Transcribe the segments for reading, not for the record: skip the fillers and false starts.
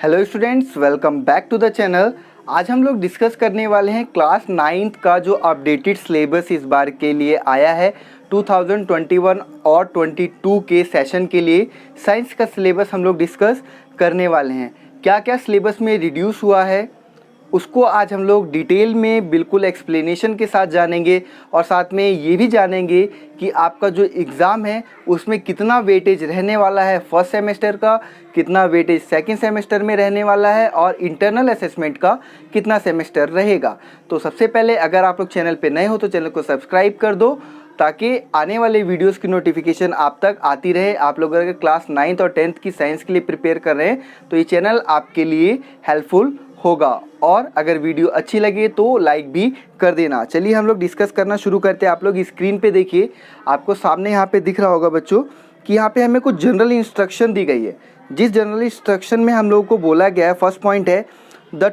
Hello students, welcome back to the channel. आज हम लोग डिस्कस करने वाले हैं क्लास 9th का जो अपडेटेड सिलेबस इस बार के लिए आया है 2021 और 22 के सेशन के लिए। साइंस का सिलेबस हम लोग डिस्कस करने वाले हैं। क्या क्या सिलेबस में रिड्यूस हुआ है उसको आज हम लोग डिटेल में बिल्कुल एक्सप्लेनेशन के साथ जानेंगे और साथ में ये भी जानेंगे कि आपका जो एग्ज़ाम है उसमें कितना वेटेज रहने वाला है फर्स्ट सेमेस्टर का, कितना वेटेज सेकंड सेमेस्टर में रहने वाला है और इंटरनल असेसमेंट का कितना सेमेस्टर रहेगा। तो सबसे पहले अगर आप लोग चैनल पे नए हो तो चैनल को सब्सक्राइब कर दो ताकि आने वाले वीडियोस की नोटिफिकेशन आप तक आती रहे। आप लोग अगर क्लास 9th और 10th की साइंस के लिए प्रिपेयर कर रहे हैं तो ये चैनल आपके लिए हेल्पफुल होगा और अगर वीडियो अच्छी लगे तो लाइक भी कर देना। चलिए हम लोग डिस्कस करना शुरू करते हैं। आप लोग स्क्रीन पे देखिए, आपको सामने यहाँ पे दिख रहा होगा बच्चों कि यहाँ पे हमें कुछ जनरल इंस्ट्रक्शन दी गई है। जिस जनरल इंस्ट्रक्शन में हम लोगों को बोला गया है, फर्स्ट पॉइंट है the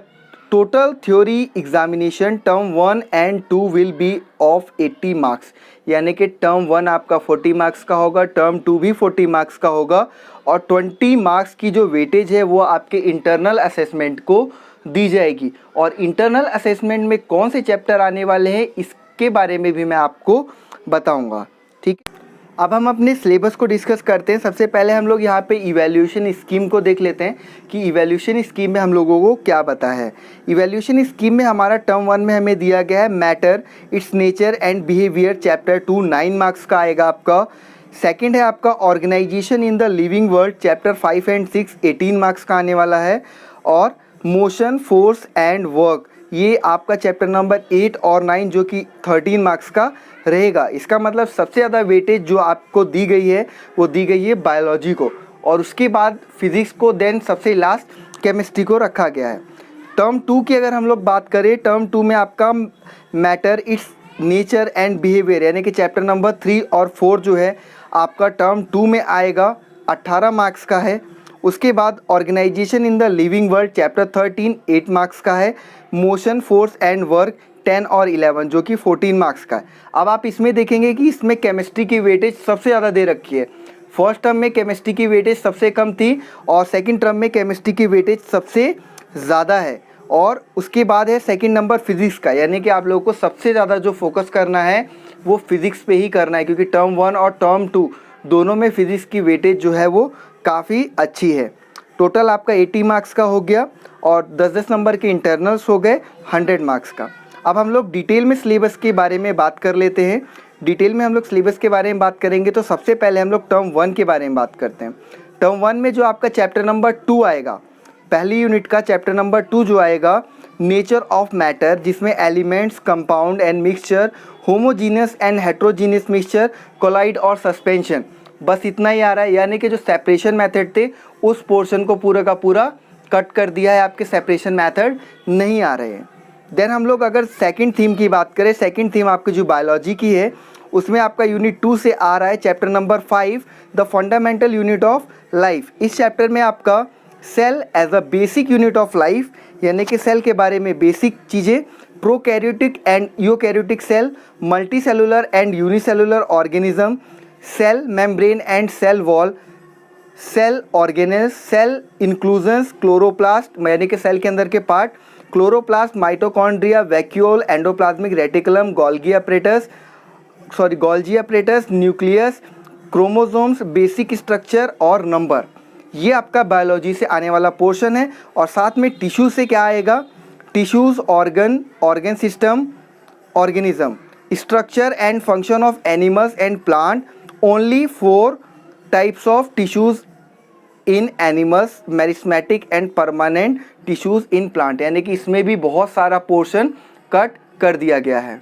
total theory examination term 1 and 2 will be of 80 marks. यानी कि टर्म 1 आपका 40 मार्क्स का होगा, टर्म 2 भी 40 मार्क्स का होगा और 20 मार्क्स की जो वेटेज है वो आपके इंटरनल असेसमेंट को दी जाएगी। और इंटरनल असेसमेंट में कौन से चैप्टर आने वाले हैं इसके बारे में भी मैं आपको बताऊंगा। ठीक है, अब हम अपने सिलेबस को डिस्कस करते हैं। सबसे पहले हम लोग यहाँ पे इवैल्यूएशन स्कीम को देख लेते हैं कि इवैल्यूएशन स्कीम में हम लोगों को क्या पता है। इवैल्यूएशन स्कीम में हमारा टर्म 1 में हमें दिया गया है matter, it's nature and behaviour, chapter 2 9 marks का आएगा आपका। सेकेंड है आपका organisation in the living world, chapter 5 and 6 18 marks का आने वाला है। और मोशन, फोर्स एंड वर्क, ये आपका चैप्टर नंबर 8 और 9 जो कि 13 मार्क्स का रहेगा। इसका मतलब सबसे ज़्यादा वेटेज जो आपको दी गई है वो दी गई है बायोलॉजी को और उसके बाद फिज़िक्स को, देन सबसे लास्ट केमिस्ट्री को रखा गया है। टर्म 2 की अगर हम लोग बात करें, टर्म 2 में आपका matter, it's nature and behaviour यानी कि चैप्टर नंबर 3 और 4 जो है आपका टर्म 2 में आएगा, 18 मार्क्स का है। उसके बाद organisation in the living world, chapter 13 8 marks का है। मोशन, फोर्स एंड वर्क 10 और 11 जो कि 14 मार्क्स का है। अब आप इसमें देखेंगे कि इसमें केमिस्ट्री की वेटेज सबसे ज़्यादा दे रखी है। फर्स्ट टर्म में केमिस्ट्री की वेटेज सबसे कम थी और सेकंड टर्म में केमिस्ट्री की वेटेज सबसे ज़्यादा है। और उसके बाद है सेकंड नंबर फिज़िक्स का, यानी कि आप लोगों को सबसे ज़्यादा जो फोकस करना है वो फिज़िक्स पे ही करना है क्योंकि टर्म 1 और टर्म 2 दोनों में फिज़िक्स की वेटेज जो है वो काफ़ी अच्छी है। टोटल आपका 80 मार्क्स का हो गया और 10-10 नंबर के इंटरनल्स हो गए 100 मार्क्स का। अब हम लोग डिटेल में सिलेबस के बारे में बात कर लेते हैं। डिटेल में हम लोग सिलेबस के बारे में बात करेंगे तो सबसे पहले हम लोग टर्म 1 के बारे में बात करते हैं। टर्म 1 में जो आपका चैप्टर नंबर 2 आएगा, पहली यूनिट का चैप्टर नंबर 2 जो आएगा नेचर ऑफ मैटर, जिसमें elements, compound and mixture, homogeneous and heterogeneous mixture, colloid और सस्पेंशन, बस इतना ही आ रहा है। यानी कि जो सेपरेशन मेथड थे उस पोर्शन को पूरा का पूरा कट कर दिया है, आपके सेपरेशन मेथड नहीं आ रहे हैं। देन हम लोग अगर सेकंड थीम की बात करें, सेकंड थीम आपकी जो बायोलॉजी की है उसमें आपका यूनिट 2 से आ रहा है chapter number 5 the fundamental unit of life. इस चैप्टर में आपका cell as a basic unit of life, यानी कि सेल के बारे में बेसिक चीज़ें, prokaryotic and eukaryotic cell, multi cellular and unicellular organism, cell membrane and cell wall, cell organelles, cell inclusions, chloroplast यानी कि सेल के अंदर के part, chloroplast, mitochondria, vacuole, endoplasmic reticulum, Golgi apparatus, nucleus, chromosomes, basic structure और number. ये आपका biology से आने वाला पोर्शन है। और साथ में टिश्यू से क्या आएगा, tissues, organ system, organism, structure and function of animals and plant, only 4 types of tissues in animals, meristematic and permanent tissues in plant, यानी कि इसमें भी बहुत सारा पोर्शन कट कर दिया गया है।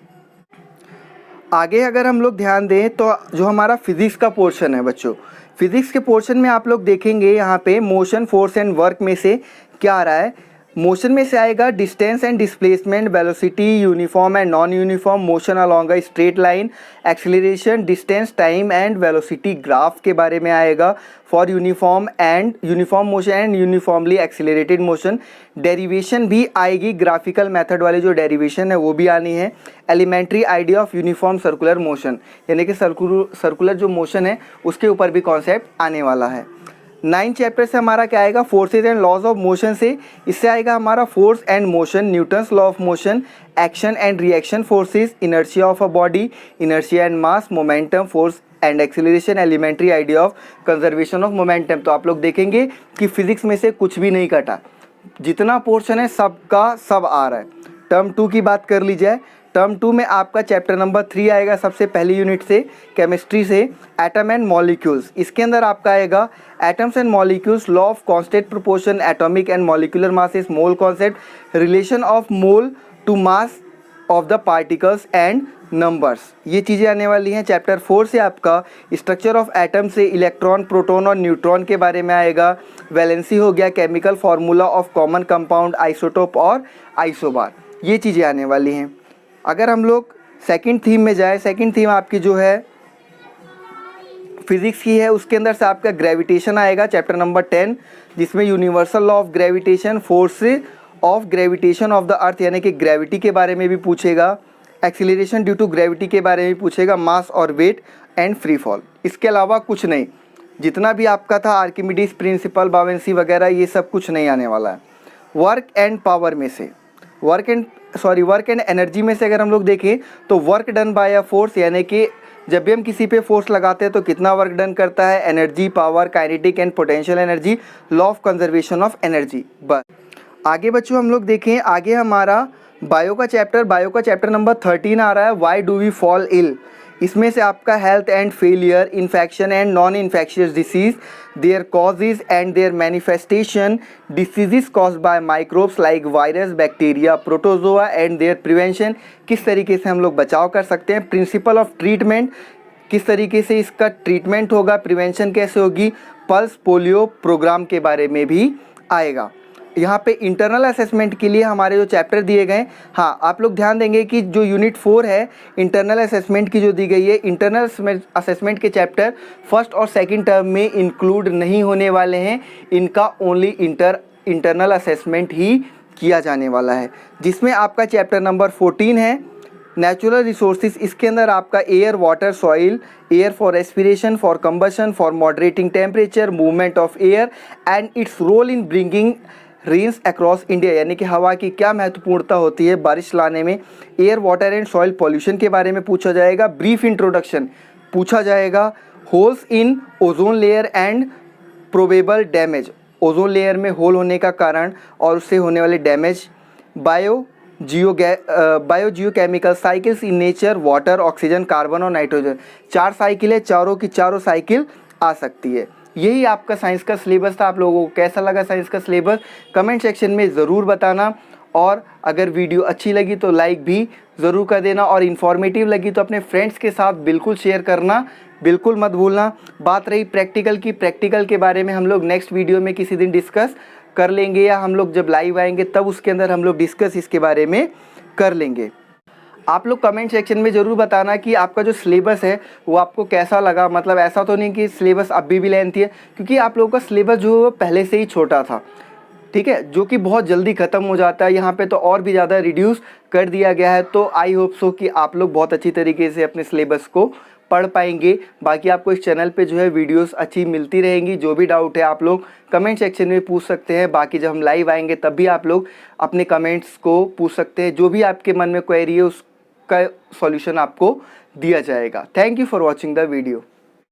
आगे अगर हम लोग ध्यान दें तो जो हमारा फिज़िक्स का पोर्शन है बच्चों, फिज़िक्स के पोर्शन में आप लोग देखेंगे यहाँ पे मोशन, फोर्स एंड वर्क में से क्या आ रहा है। मोशन में से आएगा distance and displacement, velocity, uniform and non uniform motion along a straight line, acceleration, distance, time and velocity graph के बारे में आएगा। For uniform motion and uniformly accelerated motion, derivation भी आएगी, ग्राफिकल मेथड वाली जो डेरिवेशन है वो भी आनी है। Elementary idea of uniform circular motion, यानी कि सर्कुलर जो मोशन है उसके ऊपर भी कॉन्सेप्ट आने वाला है। 9 चैप्टर से हमारा क्या आएगा, forces and laws of motion से। इससे आएगा हमारा force and motion, Newton's law of motion, action and reaction forces, inertia of a body, inertia and mass, momentum, force and acceleration, elementary idea of conservation of momentum. तो आप लोग देखेंगे कि physics में से कुछ भी नहीं कटा, जितना पोर्शन है सबका सब आ रहा है। टर्म 2 की बात कर ली जाए, टर्म 2 में आपका चैप्टर नंबर 3 आएगा सबसे पहली यूनिट से, केमिस्ट्री से, एटम एंड मॉलिक्यूल्स। इसके अंदर आपका आएगा atoms and molecules, law of constant proportion, atomic and molecular masses, mole concept, relation of mole to mass of the particles and numbers, ये चीज़ें आने वाली हैं। चैप्टर 4 से आपका स्ट्रक्चर ऑफ एटम से इलेक्ट्रॉन, प्रोटॉन और न्यूट्रॉन के बारे में आएगा। वैलेंसी हो गया, chemical formula of common compound, isotope और आइसोबार, ये चीज़ें आने वाली हैं। अगर हम लोग सेकंड थीम में जाए, सेकंड थीम आपकी जो है फिजिक्स की है, उसके अंदर से आपका ग्रेविटेशन आएगा, चैप्टर नंबर 10, जिसमें universal law of gravitation, force of gravitation of the earth यानी कि ग्रेविटी के बारे में भी पूछेगा, एक्सीलरेशन ड्यू टू ग्रेविटी के बारे में भी पूछेगा, मास और वेट एंड फ्री फॉल। इसके अलावा कुछ नहीं, जितना भी आपका था आर्किमिडीज प्रिंसिपल, बावेंसी वगैरह, ये सब कुछ नहीं आने वाला है। वर्क एंड पावर में से, वर्क एंड एनर्जी में से अगर हम लोग देखें तो work done by a force, यानी कि जब भी हम किसी पे फोर्स लगाते हैं तो कितना वर्क डन करता है, energy, power, kinetic and potential energy, law of conservation of energy. बस आगे बच्चों हम लोग देखें, आगे हमारा बायो का चैप्टर नंबर 13 आ रहा है, why do we fall ill. इसमें से आपका health and failure, infection and non infectious disease, their causes and their manifestation, diseases caused by microbes like virus, bacteria, protozoa and their prevention, किस तरीके से हम लोग बचाव कर सकते हैं, प्रिंसिपल ऑफ ट्रीटमेंट, किस तरीके से इसका ट्रीटमेंट होगा, प्रिवेंशन कैसे होगी, पल्स पोलियो प्रोग्राम के बारे में भी आएगा। यहाँ पे इंटरनल असेसमेंट के लिए हमारे जो चैप्टर दिए गए, हाँ आप लोग ध्यान देंगे कि जो यूनिट 4 है इंटरनल असेसमेंट की जो दी गई है, इंटरनल असेसमेंट के चैप्टर फर्स्ट और सेकंड टर्म में इंक्लूड नहीं होने वाले हैं, इनका ओनली इंटरनल असेसमेंट ही किया जाने वाला है, जिसमें आपका चैप्टर नंबर 14 है नेचुरल रिसोर्सेज। इसके अंदर आपका air, water, soil, air for respiration, for combustion, for moderating temperature, movement of air and its role in bringing rains across India, यानी कि हवा की क्या महत्वपूर्णता होती है बारिश लाने में, air, water and soil pollution के बारे में पूछा जाएगा, ब्रीफ इंट्रोडक्शन पूछा जाएगा, holes in ozone layer and probable damage, ozone layer में होल होने का कारण और उससे होने वाले damage, bio Jio chemical cycles in nature, water, oxygen, carbon और नाइट्रोजन, 4 साइकिल है, चारों की चारों साइकिल आ सकती है। यही आपका साइंस का सिलेबस था। आप लोगों को कैसा लगा साइंस का सिलेबस कमेंट सेक्शन में ज़रूर बताना, और अगर वीडियो अच्छी लगी तो लाइक भी ज़रूर कर देना, और इन्फॉर्मेटिव लगी तो अपने फ्रेंड्स के साथ बिल्कुल शेयर करना बिल्कुल मत भूलना। बात रही प्रैक्टिकल की, प्रैक्टिकल के बारे में हम लोग नेक्स्ट वीडियो में किसी दिन डिस्कस कर लेंगे, या हम लोग जब लाइव आएंगे तब उसके अंदर हम लोग डिस्कस इसके बारे में कर लेंगे। आप लोग कमेंट सेक्शन में ज़रूर बताना कि आपका जो सिलेबस है वो आपको कैसा लगा। मतलब ऐसा तो नहीं कि सिलेबस अभी भी लेंथी है, क्योंकि आप लोगों का सिलेबस जो है पहले से ही छोटा था, ठीक है, जो कि बहुत जल्दी ख़त्म हो जाता है। यहाँ पे तो और भी ज़्यादा रिड्यूस कर दिया गया है। तो आई होप सो कि आप लोग बहुत अच्छी तरीके से अपने सिलेबस को पढ़ पाएंगे। बाकी आपको इस चैनल पे जो है वीडियोस अच्छी मिलती रहेंगी। जो भी डाउट है आप लोग कमेंट सेक्शन में पूछ सकते हैं। बाकी जब हम लाइव आएंगे तब भी आप लोग अपने कमेंट्स को पूछ सकते हैं। जो भी आपके मन में क्वेरी है उसका सॉल्यूशन आपको दिया जाएगा। Thank you for watching the video.